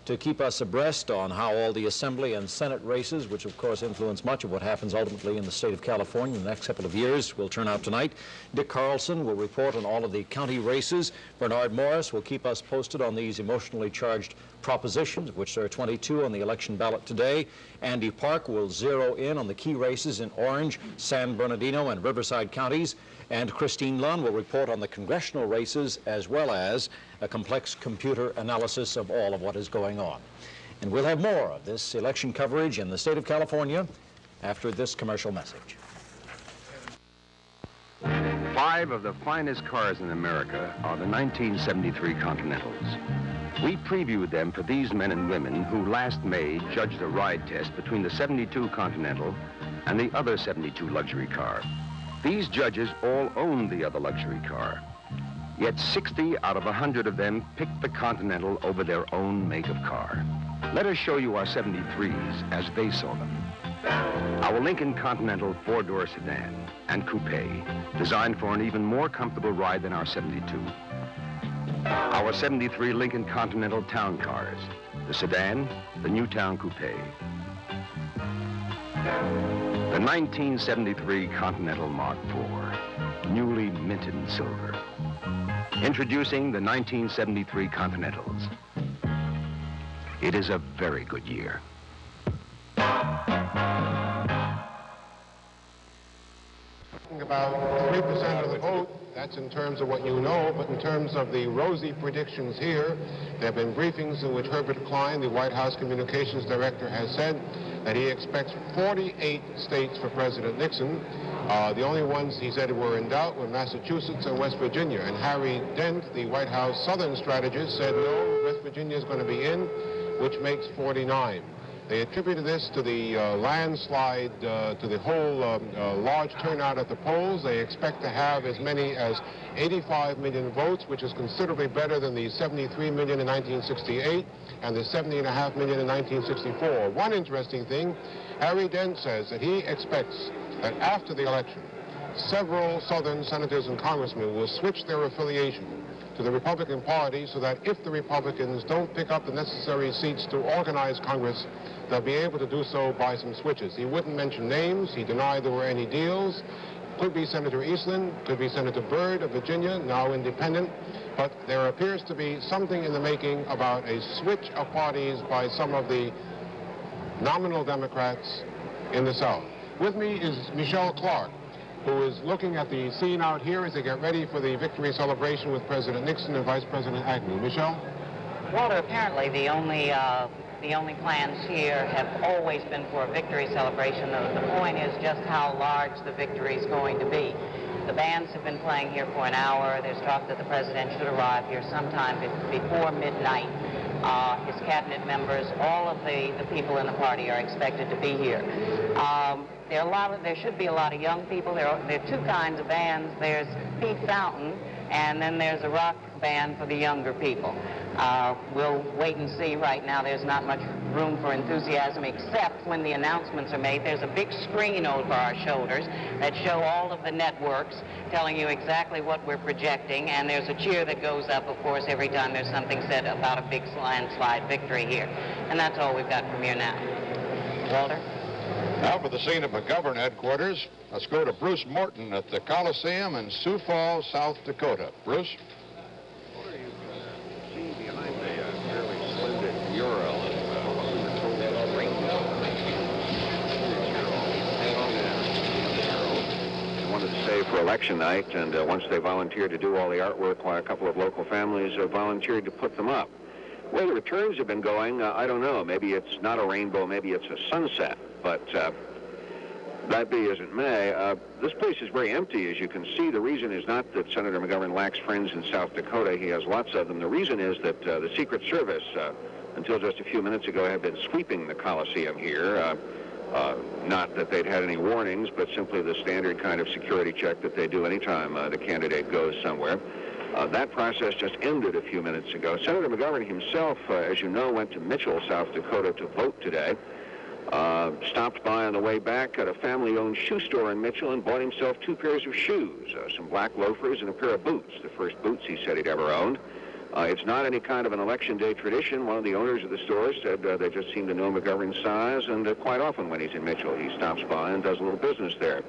to keep us abreast on how all the Assembly and Senate races, which of course influence much of what happens ultimately in the state of California in the next couple of years, will turn out tonight. Dick Carlson will report on all of the county races. Bernard Morris will keep us posted on these emotionally charged propositions, of which there are 22 on the election ballot today. Andy Park will zero in on the key races in Orange, San Bernardino, and Riverside counties. And Christine Lunn will report on the congressional races as well as a complex computer analysis of all of what is going on. And we'll have more of this election coverage in the state of California after this commercial message. 5 of the finest cars in America are the 1973 Continentals. We previewed them for these men and women who last May judged a ride test between the 72 Continental and the other 72 luxury car. These judges all owned the other luxury car. Yet 60 out of 100 of them picked the Continental over their own make of car. Let us show you our 73s as they saw them. Our Lincoln Continental four-door sedan and coupe, designed for an even more comfortable ride than our 72. Our 73 Lincoln Continental town cars, the sedan, the Newtown coupe. The 1973 Continental Mark IV, newly minted in silver. Introducing the 1973 Continentals. It is a very good year. About 3% of the vote. That's in terms of what you know, but in terms of the rosy predictions here, there have been briefings in which Herbert Klein, the White House Communications Director, has said that he expects 48 states for President Nixon. The only ones he said were in doubt were Massachusetts and West Virginia. And Harry Dent, the White House Southern strategist, said no, West Virginia is going to be in, which makes 49. They attributed this to the landslide, to the whole large turnout at the polls. They expect to have as many as 85 million votes, which is considerably better than the 73 million in 1968 and the 70.5 million in 1964. One interesting thing, Harry Dent says that he expects that after the election, several Southern senators and congressmen will switch their affiliation to the Republican Party so that if the Republicans don't pick up the necessary seats to organize Congress, they'll be able to do so by some switches. He wouldn't mention names. He denied there were any deals. Could be Senator Eastland, could be Senator Byrd of Virginia, now independent. But there appears to be something in the making about a switch of parties by some of the nominal Democrats in the South. With me is Michelle Clark, who is looking at the scene out here as they get ready for the victory celebration with President Nixon and Vice President Agnew. Michelle? Walter, apparently the only plans here have always been for a victory celebration. The point is just how large the victory is going to be. The bands have been playing here for an hour. There's talk that the president should arrive here sometime before midnight. His cabinet members, all of the people in the party are expected to be here. There should be a lot of young people. There are two kinds of bands. There's Pete Fountain, and then there's a rock band for the younger people. We'll wait and see. Right now there's not much room for enthusiasm except when the announcements are made. There's a big screen over our shoulders that show all of the networks telling you exactly what we're projecting, and there's a cheer that goes up, of course, every time there's something said about a big landslide victory here. And that's all we've got from here now. Walter? Now for the scene at McGovern headquarters, let's go to Bruce Morton at the Coliseum in Sioux Falls, South Dakota. Bruce? What are you seeing behind the fairly slender mural? They wanted to save for election night, and once they volunteered to do all the artwork, a couple of local families volunteered to put them up. Where the returns have been going, I don't know. Maybe it's not a rainbow, maybe it's a sunset. But that be as it may, this place is very empty, as you can see. The reason is not that Senator McGovern lacks friends in South Dakota. He has lots of them. The reason is that the Secret Service, until just a few minutes ago, had been sweeping the Coliseum here. Not that they'd had any warnings, but simply the standard kind of security check that they do anytime the candidate goes somewhere. That process just ended a few minutes ago. Senator McGovern himself, as you know, went to Mitchell, South Dakota to vote today. Stopped by on the way back at a family-owned shoe store in Mitchell and bought himself 2 pairs of shoes, some black loafers and a pair of boots, the first boots he said he'd ever owned. It's not any kind of an election day tradition. One of the owners of the store said they just seem to know McGovern's size, and quite often when he's in Mitchell, he stops by and does a little business there.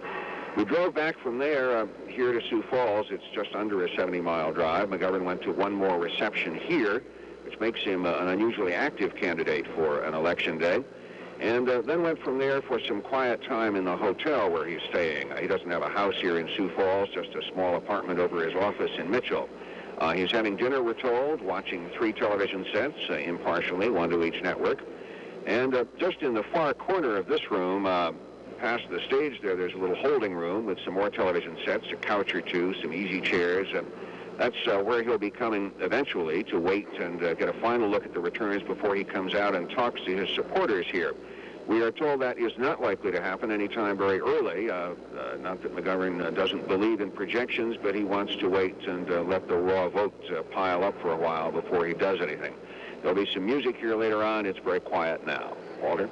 We drove back from there here to Sioux Falls. It's just under a 70-mile drive. McGovern went to one more reception here, which makes him an unusually active candidate for an election day. And then went from there for some quiet time in the hotel where he's staying. He doesn't have a house here in Sioux Falls, just a small apartment over his office in Mitchell. He's having dinner, we're told, watching 3 television sets, impartially, one to each network. And just in the far corner of this room, past the stage there's a little holding room with some more television sets, a couch or two, some easy chairs. That's where he'll be coming eventually to wait and get a final look at the returns before he comes out and talks to his supporters here. We are told that is not likely to happen anytime very early. Not that McGovern doesn't believe in projections, but he wants to wait and let the raw vote pile up for a while before he does anything. There'll be some music here later on. It's very quiet now. Walter?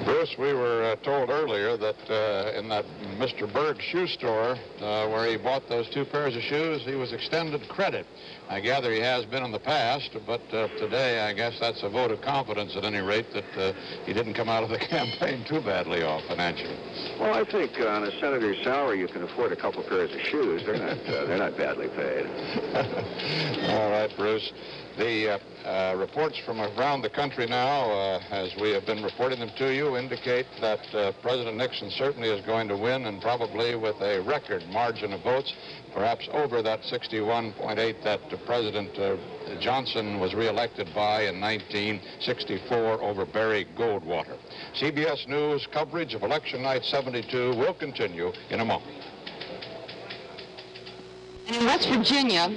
Bruce, we were told earlier that in that Mr. Berg shoe store where he bought those 2 pairs of shoes, he was extended credit. I gather he has been in the past, but today I guess that's a vote of confidence at any rate that he didn't come out of the campaign too badly off financially. Well, I think on a senator's salary you can afford a couple pairs of shoes. They're not badly paid. All right, Bruce. The reports from around the country now, as we have been reporting them to you, indicate that President Nixon certainly is going to win, and probably with a record margin of votes, perhaps over that 61.8 that President Johnson was reelected by in 1964 over Barry Goldwater. CBS News coverage of Election Night 72 will continue in a moment. And in West Virginia,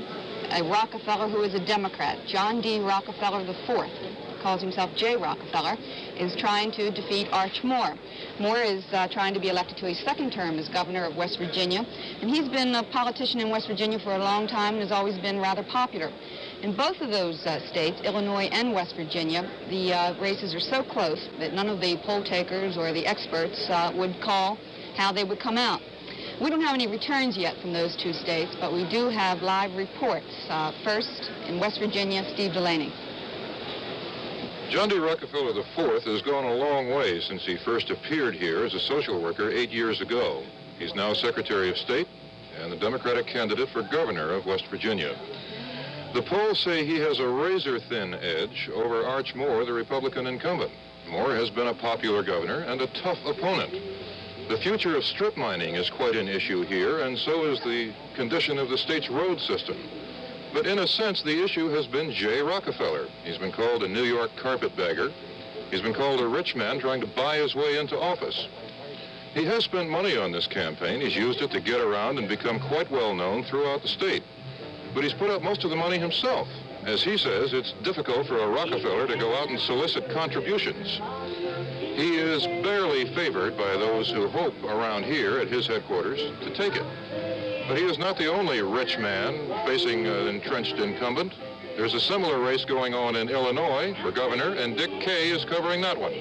a Rockefeller who is a Democrat, John D. Rockefeller IV, calls himself J. Rockefeller, is trying to defeat Arch Moore. Moore is trying to be elected to a 2nd term as governor of West Virginia, and he's been a politician in West Virginia for a long time and has always been rather popular. In both of those states, Illinois and West Virginia, the races are so close that none of the poll takers or the experts would call how they would come out. We don't have any returns yet from those 2 states, but we do have live reports. First, in West Virginia, Steve Delaney. John D. Rockefeller IV has gone a long way since he first appeared here as a social worker 8 years ago. He's now Secretary of State and the Democratic candidate for governor of West Virginia. The polls say he has a razor-thin edge over Arch Moore, the Republican incumbent. Moore has been a popular governor and a tough opponent. The future of strip mining is quite an issue here, and so is the condition of the state's road system. But in a sense, the issue has been J. Rockefeller. He's been called a New York carpetbagger. He's been called a rich man trying to buy his way into office. He has spent money on this campaign. He's used it to get around and become quite well known throughout the state. But he's put up most of the money himself. As he says, it's difficult for a Rockefeller to go out and solicit contributions. He is barely favored by those who hope around here at his headquarters to take it. But he is not the only rich man facing an entrenched incumbent. There's a similar race going on in Illinois for governor, and Dick Kay is covering that one.